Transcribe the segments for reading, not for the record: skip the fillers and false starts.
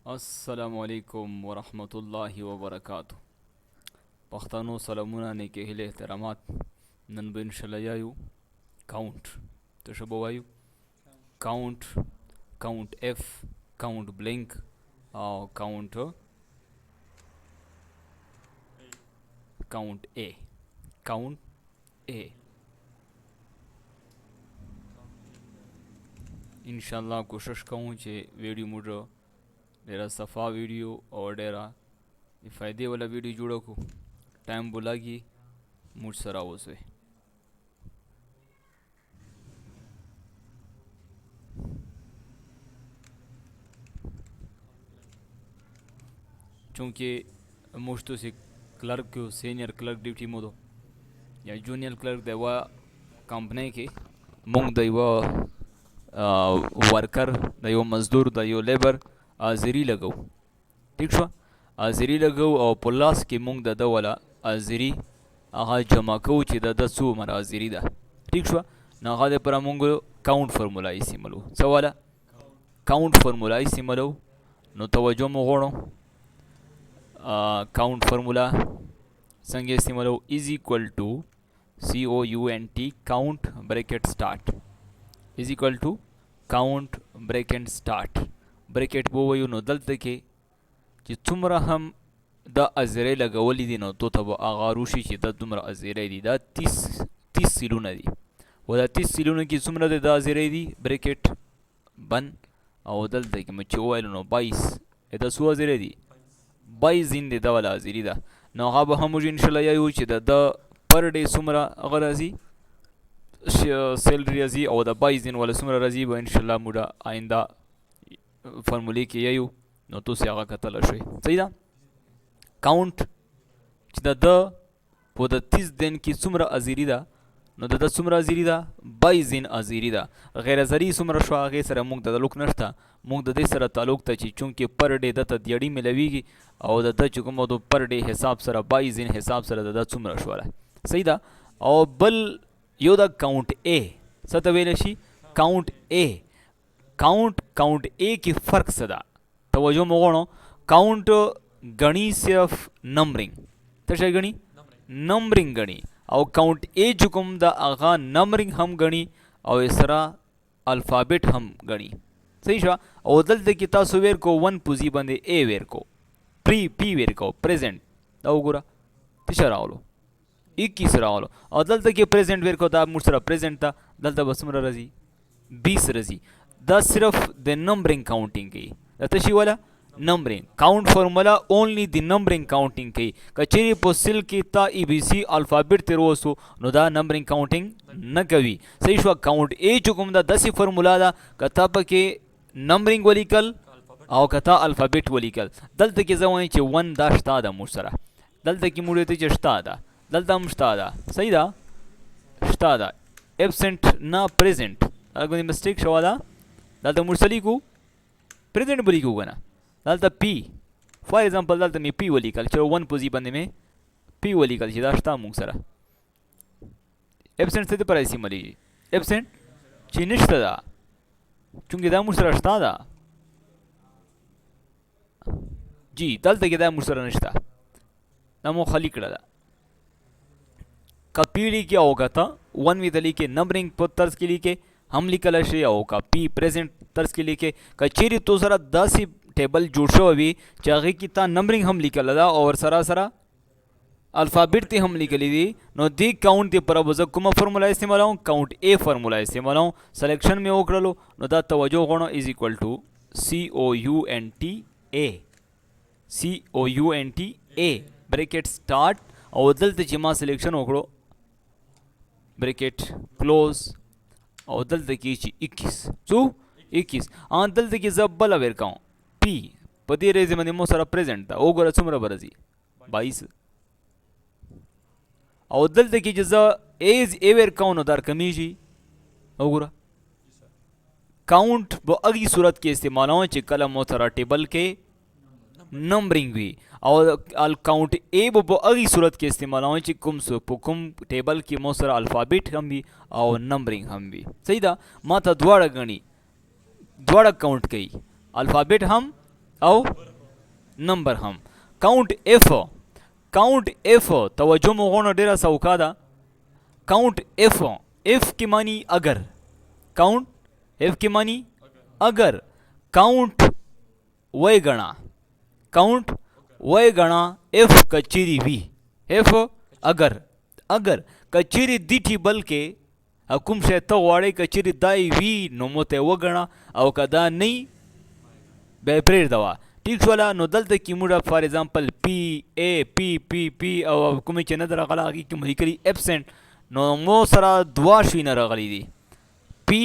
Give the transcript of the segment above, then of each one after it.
अस्सलामुअलैकुम वरहमतुल्लाहि वबरकातुह। पख्तानो सलामुना ने के हिले एहतरामात नन बिन शलयायु काउंट तो शबवायु count count F count blink और काउंट ए इंशाल्लाह कोशिश कहूँ चे वीडियो मुझे डेरा सफ़ा वीडियो और डेरा फ़ायदे वाला वीडियो जोड़ो को टाइम बुलागी मुझ सराओ से चूँकि मुझ तो से क्लर्क को सीनियर क्लर्क ड्यूटी मोदो या जूनियर क्लर्क देवा कंपनी के मुंग दैवा वर्कर दैवा मजदूर दैवा लेबर आज़री लगाओ ठीक छो आज़री लगाओ और पुलास के मुंग दादा वाला आज़री आहा जमा को ची दादा सो मर आज़री दा ठीक छो ना खादे पर मुंग काउंट फार्मूला इसी मलो सवाला काउंट फार्मूला इसी मलो नो तवज्जो मोगोनो काउंट फार्मूला संगे इसी मलो is equal to COUNT count bracket start is equal to count bracket start bracket वो वही नो दलते के कि तुमरा हम द अजरे लगावली दी नो तो तब आगारूशी ची द तुमरा अजरे दी दा 30 सिलूना दी वो दा 30 सिलूना की तुमरा दे द अजरे दी ब्रैकेट बन और दलते के मच्ची ओएल नो 22 इधर सो अजरे दी 22 दिन दे दा वाला अजरी दा ना हाँ हम मुझे इंशाल्लाह यही हो ची द पर डे सुमरा अगर अजी सैलरी अजी और द 22 दिन वाला सुमरा रजी ब इंशाल्लाह मुड़ा आइंदा फार्मूले के यू नो तो से आगा कतल शे सही दा काउंट चिदा द वो द 30 दिन की सुमरा अजीरी दा नो द सुमरा अजीरी दा 22 दिन अजीरी दा गैर अजरी सुमरा शो आगे सर मुंग द लुक नष्टा मुंग द दे सर ताल्लुक त ची चूंकि पर डे द दियड़ी में लवीगी और द चुकम दो पर डे हिसाब सर 22 दिन हिसाब सर द सुमरा शो वाला सही दा और बल यो द काउंट ए सतवेलशी काउंट ए की फ़र्क सदा तवज्जो मोगोनो काउंट गणी सिर्फ नंबरिंग तशे गणी नंबरिंग गणी और काउंट ए जुकुम दा आगा नंबरिंग हम गणी और इसरा अल्फ़ाबेट हम गणी सही शा और दलते की तासुवेर को 1 पुजी बंदे ए वेर को पी वेर को प्रेजेंट दाओ गुरा तिशा रावलो 21 रावलो और दलते की प्रेजेंट वेर को दा मुसरा प्रेजेंट था दलता बसमरा रजी 20 रजी द सिर्फ द नंबरिंग काउंटिंग की तशी वाला numbering count formula only the numbering counting की कचेरी पोसिल की ता EBC अल्फाबेट तेरोसो नो दा नंबरिंग काउंटिंग न कवी सही शो काउंट ए चुकुम दा 10 फार्मूला दा कता पके नंबरिंग वलीकल और कता अल्फाबेट वलीकल दलते के जवाई चे 1 दा शता दा मुसरा दलते की मुड़े ते शता दा दलता मुश्ता दा सही दा शता दा एब्सेंट ना प्रेजेंट अगर मिस्टेक शवादा दलता मुरसली को प्रेजेंट बोली को गना दलता पी फॉर एग्जांपल दलता में पी वली कल चलो 1 पोजी बंदे में पी वली कल दाश्ता मुंग सरा एब्सेंट से तो पर ऐसी मली एब्सेंट चिनिश दा चुंगी दा मुसरा शता दा जी दलता के दा मुसरा नश्ता नमो खाली कड़ा दा कपीली क्या होगा था 1 विदली के नंबरिंग तर्ज के लिए के हम लिखल शे होगा पी प्रेजेंट तर्ज के लिए के कचेरी तो सरा 10 टेबल जुड़शो अभी चाहे कि ता नंबरिंग हम लिखल दा और सरा अल्फ़ाबेट ते हम लिखली दी नो दी काउंट ते पर बज कुमा फार्मूला इस्तेमाल हूं काउंट ए फार्मूला इस्तेमाल हूं सिलेक्शन में ओकरलो नो दा तवज्जो कोनो is equal to COUNT A bracket start और दलते जिमा सिलेक्शन ओकरो ब्रैकेट क्लोज और दलते की 21 आं दलते की जब्बल अवेर काऊं पी पदी रेजे मंदे मो सारा प्रेजेंट था ओगरा सुमरा बरजी 22 और दलते की जजा एज एवेर काऊं दार कमीजी ओगरा काउंट वो अगी सूरत के इस्तेमाल हो चे कलम मो सारा टेबल के नंबरिंग भी और अल काउंट ए बो अगी सूरत के इस्तेमाल हो चे कुम टेबल की मोसर अल्फ़ाबेट हम भी और नंबरिंग हम भी सही दा माता द्वारा गणी द्वारा काउंट कई अल्फ़ाबेट हम او نمبر هم. کاؤنٹ اف توجه مو غونو ډیره سوکا ده. کاؤنٹ اف کی معنی اگر. کاؤنٹ اف کی معنی اگر. کاؤنٹ وای غنا. کاؤنٹ وای غنا اف کچری وی. اف اگر کچری دیټی بلکې کوم شی ته غواړې کچری دای وی نو مته وګڼه او کدا نه به پرېږدوه. ٹھیک شوله. نو دلته کې موږ فار ایگزامپل پی ای پی او کومې چې نه درغله هغې کې مو لیکلي ایبسنټ نو مو سره دوه شیونه راغلی دي پی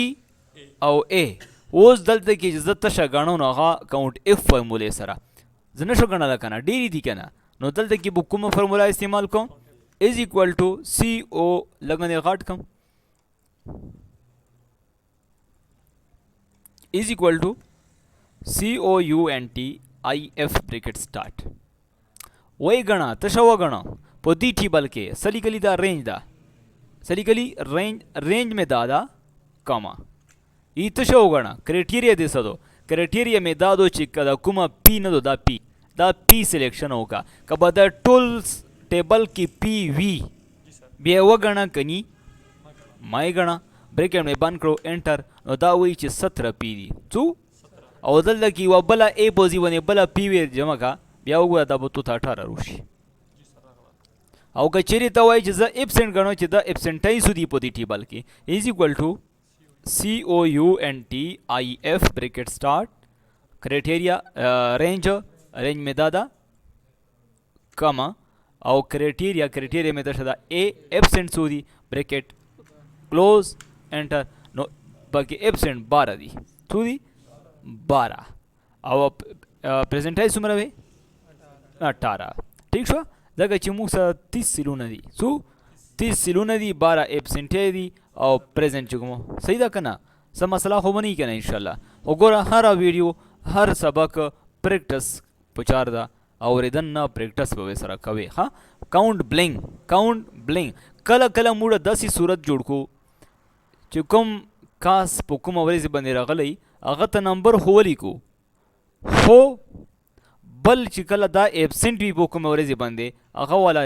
او ای. اوس دلته کې چې زه تشه ګڼو نو هغه کاونټ اف فارمولې سره زه نشو ګڼلی که نه ډېرې دي که نه. نو دلته کې به کومه فارموله استعمال کوم از ایکول ټو سی او لګنې غټ کم از ایکول ټو سی او یو این ټي آئی ایف بریکٹ سٹارٹ. وای غنا تشه وګڼه په دې ټیبل کې سلیکلی دا رینج دا سلیکلی رینج میں دا کاما ای تشه وګڼه کرایټیریا دې څه دو. کرایټیریا میں دا دو چې کدا کومه پی نه دو دا پی سلیکشن ہوگا. کبا دا ټولز ټیبل کې پی وی بیا وګڼه کني مای غنا بریکٹ میں بند کړو انټر نو دا وی چې 17 پی دي څو او دلته کې یوه بله ای بوزي ونې بله پی وی جمع کا بیا وګوره دا به تو ته 18 روشي. او که چیرې ته وایي چې زه ایبسنټ ګڼم چې دا ایبسنټایزو دي په دې ټیبل کې از ایکول ټو سی او یو این ټي آئی ایف بریکٹ سٹارٹ کرایټیریا رینج میں دا کما او کرایټیریا میں دا اے ایبسنٹ سو دي بریکٹ کلوز انټر نو باقي ایبسنٹ 12 دي څو دي 12 او پریزنټایز څومره وي 18. ٹھیک شو ځکه چې موږ سره 30 سیلونه دي څو 30 سیلونه دي 12 ایبسنټ دي او پریزنټ چې کوم صحیح ده که نه څه مسله خو به نه وي که نه انشاءالله. وګوره هره ویډیو هر سبق پریکټس پچار ده اورېدن نه پریکټس به سره کوي. ها کاؤنٹ بلنک کله کله موږ داسې صورت جوړ کو چې کوم کاس په کومه ورځې باندې راغلی هغه ته نمبر خو ولیکو خو بل چې کله دا ایبسنټ وي په کومه ورځې باندې هغه والا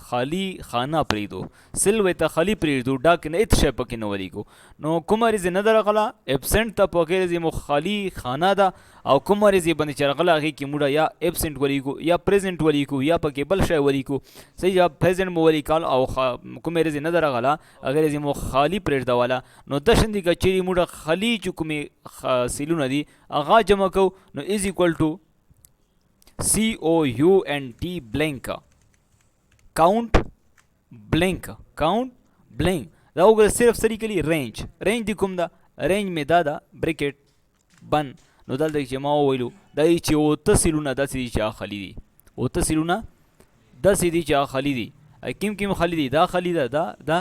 خالی خانه پرېږدو سلوې ته خالی پرېږدو ډاک نه هېڅ شی پکې نه ولیکو. نو کومه ورځې نه ده راغله ایبسنټ ته په هغې ورځې مو خالی خانه ده او کومه ورځې باندې چې راغله هغې کې موږ یا ایبسنټ ولیکو یا پریزنټ ولیکو یا پکې بل شی ولیکو صحیح یا پریزنټ مو ولیکل او کومه ورځې نه ده راغله هغې ورځې مو خالی پرېږدوله. نو دشن دي که چیرې موږ خالي چې کومې سیلونه دي هغه جمع کوو نو از ایکول ټو سی او یو این ٹی بلینک کاؤنٹ بلینک دا وګوره صرف سلیکلی رینج دی کوم ده رینج میں دا بریکٹ بند. نو دلته چې ما وویلو دا چې اوته سیلونه داسې دي چې هغه خالي دي اوته سیلونه داسې دي چې هغه خالي دي کوم خالي دي دا خالي ده دا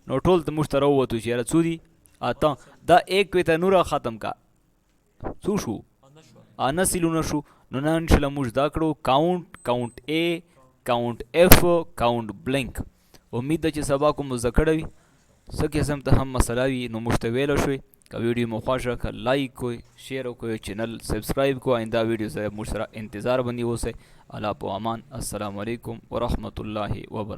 نو ټول ته موږ ته راووتو چې یاره څو دي اته دا ایک وی ته نوره ختم کا څو شو انا سیلونه شو. نو نه انشاءالله موږ زده کړو کاؤنٹ اے کاؤنٹ ایف کاؤنٹ بلینک. امید ده چې سبا کو مو زده کړی وي څه قسم ته هم مسله وي نو موږ ته ویلی شوی. که ویډیو مو خوښه که لایک کوئ شیر وکړئ چینل سبسکرایب کو آئنده ویډیو سره موږ سره انتظار باندې اوسئ. الله په امان. السلام علیکم ورحمت الله وبرکاته.